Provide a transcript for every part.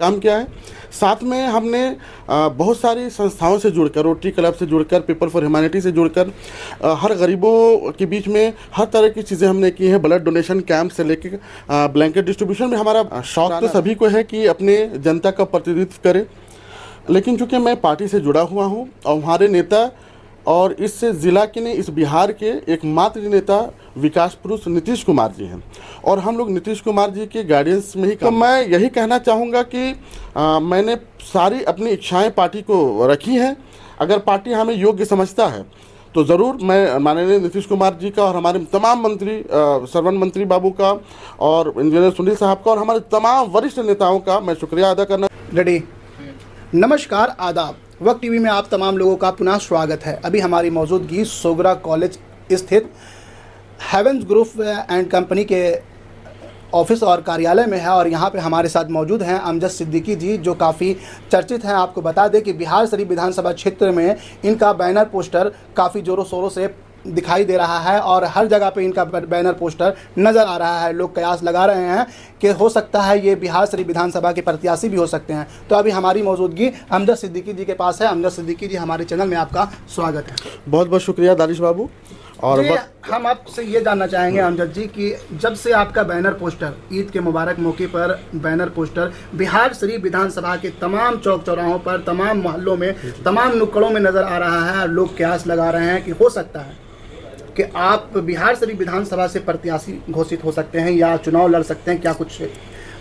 काम किया है। साथ में हमने बहुत सारी संस्थाओं से जुड़कर, रोटरी क्लब से जुड़कर, पीपल फॉर ह्यूमैनिटी से जुड़कर हर गरीबों के बीच में हर तरह की चीज़ें हमने की हैं। ब्लड डोनेशन कैंप से लेकर ब्लैंकेट डिस्ट्रीब्यूशन में हमारा शौक तो सभी को है कि अपने जनता का प्रतिनिधित्व करें, लेकिन चूँकि मैं पार्टी से जुड़ा हुआ हूँ और हमारे नेता और इस ज़िला के नहीं, इस बिहार के एकमात्र नेता विकास पुरुष नीतीश कुमार जी हैं और हम लोग नीतीश कुमार जी के गाइडेंस में ही। तो मैं यही कहना चाहूँगा कि मैंने सारी अपनी इच्छाएं पार्टी को रखी हैं। अगर पार्टी हमें योग्य समझता है तो ज़रूर मैं माननीय नीतीश कुमार जी का और हमारे तमाम मंत्री, श्रवण मंत्री बाबू का और इंजीनियर सुनील साहब का और हमारे तमाम वरिष्ठ नेताओं का मैं शुक्रिया अदा करना। रेडी। नमस्कार, आदाब। वक्त टीवी में आप तमाम लोगों का पुनः स्वागत है। अभी हमारी मौजूदगी सोगरा कॉलेज स्थित हेवेंस ग्रुप एंड कंपनी के ऑफिस और कार्यालय में है और यहाँ पे हमारे साथ मौजूद हैं अमजद सिद्दीकी जी, जो काफ़ी चर्चित हैं। आपको बता दें कि बिहार शरीफ विधानसभा क्षेत्र में इनका बैनर पोस्टर काफ़ी ज़ोरों शोरों से दिखाई दे रहा है और हर जगह पे इनका बैनर पोस्टर नज़र आ रहा है। लोग कयास लगा रहे हैं कि हो सकता है ये बिहार शरीफ विधानसभा के प्रत्याशी भी हो सकते हैं। तो अभी हमारी मौजूदगी अमजद सिद्दीकी जी के पास है। अमजद सिद्दीकी जी, हमारे चैनल में आपका स्वागत है। बहुत बहुत शुक्रिया दानिश बाबू। और हम आपसे ये जानना चाहेंगे अमजद जी कि जब से आपका बैनर पोस्टर ईद के मुबारक मौके पर बैनर पोस्टर बिहार शरीफ विधानसभा के तमाम चौक चौराहों पर, तमाम मोहल्लों में, तमाम नुक्कड़ों में नज़र आ रहा है, लोग कयास लगा रहे हैं कि हो सकता है कि आप बिहार शरीफ विधानसभा से प्रत्याशी घोषित हो सकते हैं या चुनाव लड़ सकते हैं। क्या कुछ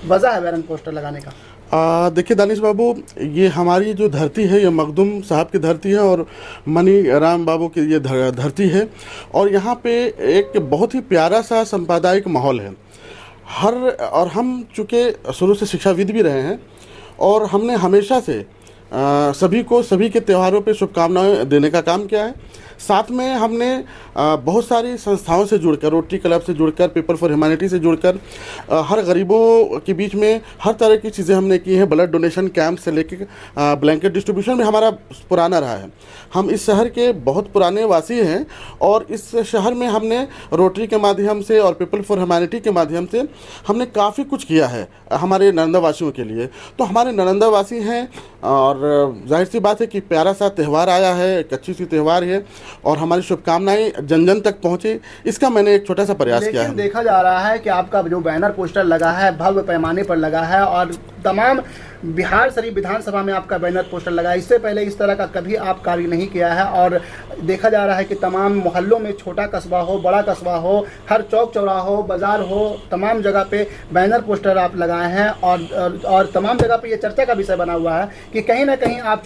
वजह है बैनर पोस्टर लगाने का? देखिए दानिश बाबू, ये हमारी जो धरती है ये मखदूम साहब की धरती है और मनी राम बाबू की ये धरती है और यहाँ पे एक बहुत ही प्यारा सा सांप्रदायिक माहौल है। और हम चूँकि शुरू से शिक्षाविद भी रहे हैं और हमने हमेशा से सभी को सभी के त्योहारों पे शुभकामनाएं देने का काम किया है। साथ में हमने बहुत सारी संस्थाओं से जुड़कर, रोटरी क्लब से जुड़कर, पीपल फॉर ह्यूमैनिटी से जुड़कर हर गरीबों के बीच में हर तरह की चीज़ें हमने की हैं। ब्लड डोनेशन कैंप से लेकर ब्लैंकेट डिस्ट्रीब्यूशन में हमारा पुराना रहा है। हम इस शहर के बहुत पुराने वासी हैं और इस शहर में हमने रोटरी के माध्यम से और पीपल फॉर ह्यूमैनिटी के माध्यम से हमने काफ़ी कुछ किया है हमारे नालंदा वासियों के लिए। तो हमारे नालंदा वासी हैं और जाहिर सी बात है कि प्यारा सा त्यौहार आया है, एक अच्छी सी त्यौहार है और हमारी शुभकामनाएं जन जन तक पहुंचे, इसका मैंने एक छोटा सा प्रयास किया है। देखा जा रहा है कि आपका जो बैनर पोस्टर लगा है भव्य पैमाने पर लगा है और तमाम बिहार शरीफ विधानसभा में आपका बैनर पोस्टर लगा है। इससे पहले इस तरह का कभी आप कार्य नहीं किया है और देखा जा रहा है कि तमाम मोहल्लों में, छोटा कस्बा हो, बड़ा कस्बा हो, हर चौक चौराहा हो, बाजार हो, तमाम जगह पे बैनर पोस्टर आप लगाए हैं और तमाम जगह पे ये चर्चा का विषय बना हुआ है कि कहीं ना कहीं आप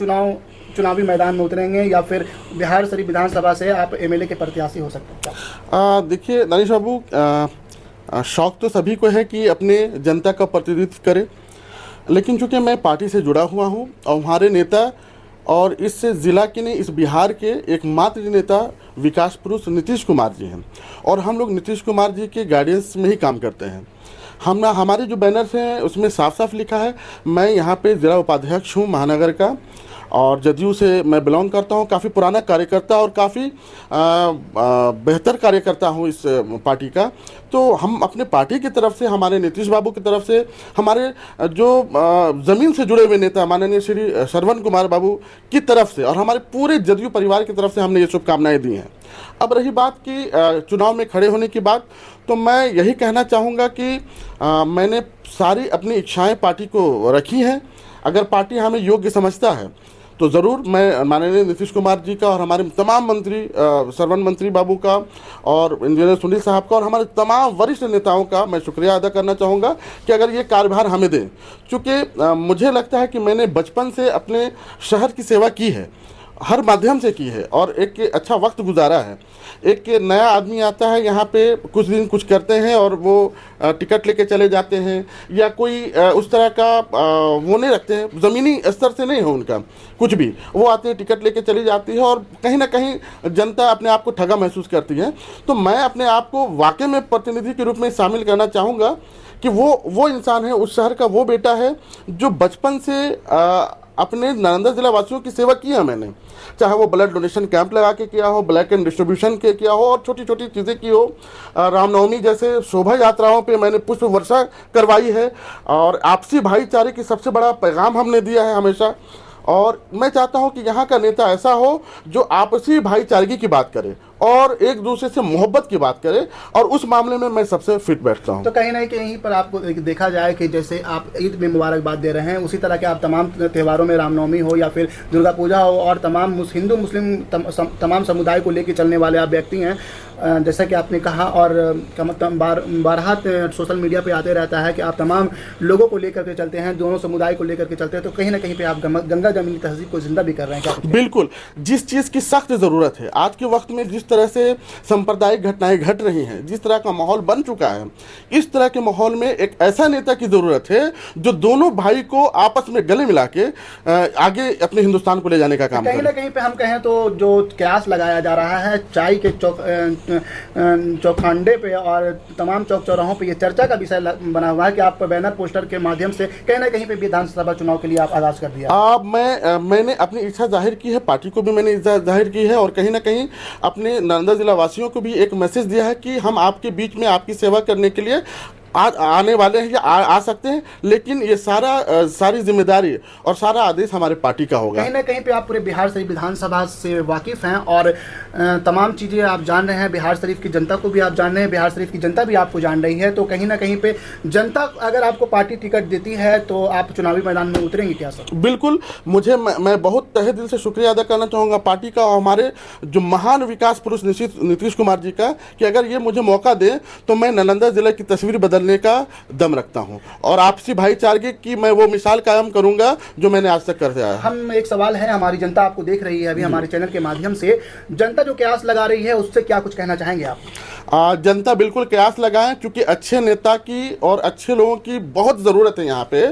चुनावी मैदान में उतरेंगे या फिर बिहार शरीफ विधानसभा से आप एमएलए के प्रत्याशी हो सकते हैं। देखिए दानिश बाबू, शौक तो सभी को है कि अपने जनता का प्रतिनिधित्व करें, लेकिन चूँकि मैं पार्टी से जुड़ा हुआ हूँ और हमारे नेता और इस ज़िला के नहीं, इस बिहार के एकमात्र नेता विकास पुरुष नीतीश कुमार जी हैं और हम लोग नीतीश कुमार जी के गाइडेंस में ही काम करते हैं। हमारे जो बैनर्स हैं उसमें साफ साफ लिखा है, मैं यहाँ पे ज़िला उपाध्यक्ष हूँ महानगर का और जदयू से मैं बिलोंग करता हूँ। काफ़ी पुराना कार्यकर्ता और काफ़ी बेहतर कार्यकर्ता हूँ इस पार्टी का। तो हम अपने पार्टी की तरफ से, हमारे नीतीश बाबू की तरफ से, हमारे जो ज़मीन से जुड़े हुए नेता माननीय श्री श्रवण कुमार बाबू की तरफ से और हमारे पूरे जदयू परिवार की तरफ से हमने ये शुभकामनाएँ दी हैं। अब रही बात कि चुनाव में खड़े होने की बात, तो मैं यही कहना चाहूँगा कि मैंने सारी अपनी इच्छाएँ पार्टी को रखी हैं। अगर पार्टी हमें योग्य समझता है तो ज़रूर मैं माननीय नीतीश कुमार जी का और हमारे तमाम मंत्री, श्रवण मंत्री बाबू का और इंजीनियर सुनील साहब का और हमारे तमाम वरिष्ठ नेताओं का मैं शुक्रिया अदा करना चाहूँगा कि अगर ये कार्यभार हमें दें। चूँकि मुझे लगता है कि मैंने बचपन से अपने शहर की सेवा की है, हर माध्यम से की है और एक अच्छा वक्त गुजारा है। एक नया आदमी आता है यहाँ पे, कुछ दिन कुछ करते हैं और वो टिकट लेके चले जाते हैं या कोई उस तरह का वो नहीं रखते हैं, ज़मीनी स्तर से नहीं है उनका कुछ भी। वो आते हैं, टिकट लेके चली जाती है और कहीं ना कहीं जनता अपने आप को ठगा महसूस करती है। तो मैं अपने आप को वाकई में प्रतिनिधि के रूप में शामिल करना चाहूँगा कि वो इंसान है, उस शहर का वो बेटा है जो बचपन से अपने नालंदा जिला वासियों की सेवा की है मैंने, चाहे वो ब्लड डोनेशन कैंप लगा के किया हो, ब्लैक एंड डिस्ट्रीब्यूशन के किया हो, और छोटी छोटी चीज़ें की हो। रामनवमी जैसे शोभा यात्राओं पे मैंने पुष्प वर्षा करवाई है, और आपसी भाईचारे की सबसे बड़ा पैगाम हमने दिया है हमेशा। और मैं चाहता हूं कि यहाँ का नेता ऐसा हो जो आपसी भाईचारगी की बात करे और एक दूसरे से मोहब्बत की बात करे, और उस मामले में मैं सबसे फिट बैठता हूँ। तो कहीं ना कहीं पर आपको देखा जाए कि जैसे आप ईद में मुबारकबाद दे रहे हैं, उसी तरह के आप तमाम त्योहारों में, रामनवमी हो या फिर दुर्गा पूजा हो, और तमाम हिंदू मुस्लिम तमाम समुदाय को लेकर चलने वाले आप व्यक्ति हैं, जैसा कि आपने कहा। और बारहा सोशल मीडिया पे आते रहता है कि आप तमाम लोगों को लेकर के चलते हैं, दोनों समुदाय को लेकर के चलते हैं, तो कहीं ना कहीं पे आप गंगा जमुनी तहजीब को जिंदा भी कर रहे हैं क्या? बिल्कुल, जिस चीज़ की सख्त ज़रूरत है आज के वक्त में, जिस तरह से सांप्रदायिक घटनाएं घट रही हैं, जिस तरह का माहौल बन चुका है, इस तरह के माहौल में एक ऐसा नेता की ज़रूरत है जो दोनों भाई को आपस में गले मिला के आगे अपने हिंदुस्तान को ले जाने का काम करे। कहीं ना कहीं पे हम कहें तो जो कयास लगाया जा रहा है चाय के चौखांडे पे और तमाम चौक चौराहों पे, ये चर्चा का विषय बना हुआ है कि आप बैनर पोस्टर के माध्यम से कहीं ना कहीं पे विधानसभा चुनाव के लिए आप आगाज कर दिया। मैंने अपनी इच्छा जाहिर की है, पार्टी को भी मैंने इच्छा जाहिर की है, और कहीं ना कहीं अपने नालंदा जिला वासियों को भी एक मैसेज दिया है कि हम आपके बीच में आपकी सेवा करने के लिए आने वाले हैं या आ सकते हैं, लेकिन ये सारी जिम्मेदारी और सारा आदेश हमारे पार्टी का होगा। कहीं ना कहीं पे आप पूरे बिहार शरीफ विधानसभा से वाकिफ हैं और तमाम चीज़ें आप जान रहे हैं, बिहार शरीफ की जनता को भी आप जान रहे हैं, बिहार शरीफ की जनता भी आपको जान रही है, तो कहीं ना कहीं पे जनता अगर आपको पार्टी टिकट देती है तो आप चुनावी मैदान में उतरेंगे क्या सर? बिल्कुल, मैं बहुत तहे दिल से शुक्रिया अदा करना चाहूँगा पार्टी का और हमारे जो महान विकास पुरुष नीतीश कुमार जी का, कि अगर ये मुझे मौका दे तो मैं नालंदा जिले की तस्वीर बदलने का दम रखता हूं, और आपसी भाईचारे की मैं वो मिसाल कायम करूंगा जो मैंने आज तक करते आया। हम एक सवाल है, हमारी जनता आपको देख रही है अभी हमारे चैनल के माध्यम से, जनता जो कयास लगा रही है उससे क्या कुछ कहना चाहेंगे आप? जनता बिल्कुल कयास लगाएं, क्योंकि अच्छे नेता की और अच्छे लोगों की बहुत ज़रूरत है यहाँ पे।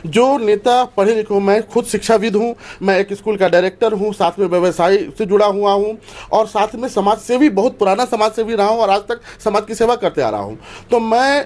जो नेता पढ़े लिखे हो, मैं खुद शिक्षाविद हूँ, मैं एक स्कूल का डायरेक्टर हूँ, साथ में व्यवसाय से जुड़ा हुआ हूँ, और साथ में समाज सेवी, बहुत पुराना समाज सेवी रहा हूँ और आज तक समाज की सेवा करते आ रहा हूँ। तो मैं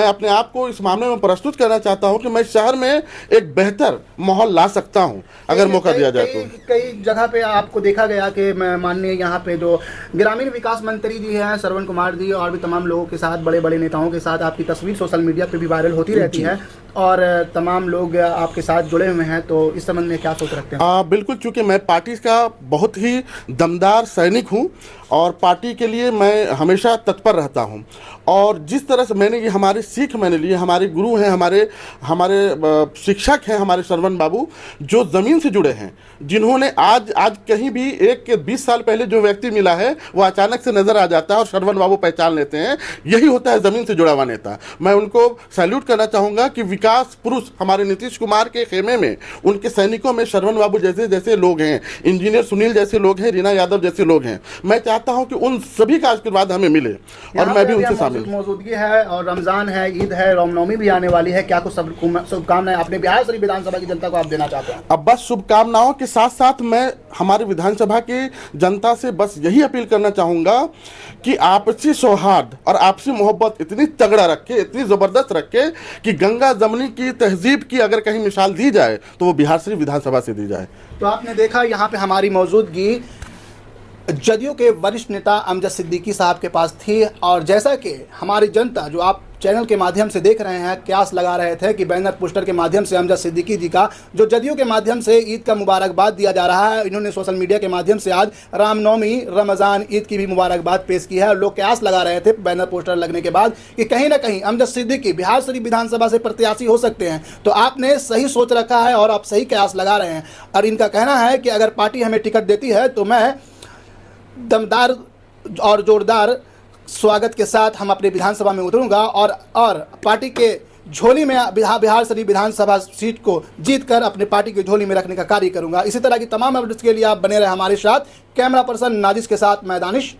अपने आप को इस मामले में प्रस्तुत करना चाहता हूँ कि मैं शहर में एक बेहतर माहौल ला सकता हूँ अगर मौका दिया जाए तो। कई जगह पे आपको देखा गया कि माननीय यहाँ पे जो ग्रामीण विकास मंत्री जी हैं श्रवण कुमार जी, और भी तमाम लोगों के साथ, बड़े बड़े नेताओं के साथ आपकी तस्वीर सोशल मीडिया पे भी वायरल होती रहती है और तमाम लोग आपके साथ जुड़े हुए हैं, तो इस संबंध में क्या सोच रखते हैं? बिल्कुल, चूंकि मैं पार्टी का बहुत ही दमदार सैनिक हूं और पार्टी के लिए मैं हमेशा तत्पर रहता हूं, और जिस तरह से मैंने ये हमारी सीख मैंने ली, हमारे गुरु हैं, हमारे शिक्षक हैं, हमारे श्रवण बाबू, जो ज़मीन से जुड़े हैं, जिन्होंने आज कहीं भी 20 साल पहले जो व्यक्ति मिला है वो अचानक से नज़र आ जाता है और श्रवण बाबू पहचान लेते हैं। यही होता है ज़मीन से जुड़ा हुआ नेता। मैं उनको सैल्यूट करना चाहूँगा कि विकास पुरुष हमारे नीतीश कुमार के खेमे में, उनके सैनिकों में श्रवण बाबू जैसे लोग हैं, इंजीनियर सुनील जैसे लोग हैं, रीना यादव जैसे लोग हैं। मैं चाहता हूं कि उन सभी का आशीर्वाद हमें मिले और मैं भी उनसे शामिल। मौजूदगी है और रमजान है, ईद है, रामनवमी भी आने वाली है, क्या कुछ शुभकामनाएं अपने बिहार शरीफ विधानसभा की जनता को आप देना चाहते हैं? अब बस शुभकामनाओं के साथ साथ मैं हमारे विधानसभा की जनता से बस यही अपील करना चाहूंगा कि आपसी सौहार्द और आपसी मोहब्बत इतनी तगड़ा रखे, इतनी जबरदस्त रखे कि गंगा जमुनी की तहजीब की अगर कहीं मिसाल दी जाए तो वो बिहार शरीफ विधानसभा से दी जाए। तो आपने देखा यहाँ पे हमारी मौजूदगी जदयू के वरिष्ठ नेता अमजद सिद्दीकी साहब के पास थी, और जैसा कि हमारी जनता जो आप चैनल के माध्यम से देख रहे हैं कयास लगा रहे थे कि बैनर पोस्टर के माध्यम से अमजद सिद्दीकी जी का जो जदयू के माध्यम से ईद का मुबारकबाद दिया जा रहा है, इन्होंने सोशल मीडिया के माध्यम से आज रामनवमी, रमज़ान, ईद की भी मुबारकबाद पेश की है। और लोग कयास लगा रहे थे बैनर पोस्टर लगने के बाद कि कहीं ना कहीं अमजद सिद्दीकी बिहार शरीफ विधानसभा से प्रत्याशी हो सकते हैं। तो आपने सही सोच रखा है और आप सही कयास लगा रहे हैं, और इनका कहना है कि अगर पार्टी हमें टिकट देती है तो मैं दमदार और जोरदार स्वागत के साथ हम अपने विधानसभा में उतरूंगा और पार्टी के झोली में बिहार शरीफ विधानसभा सीट को जीतकर अपने पार्टी की झोली में रखने का कार्य करूंगा। इसी तरह की तमाम अपडेट्स के लिए आप बने रहे हमारे साथ। कैमरा पर्सन नाजिस के साथ मैं दानिश।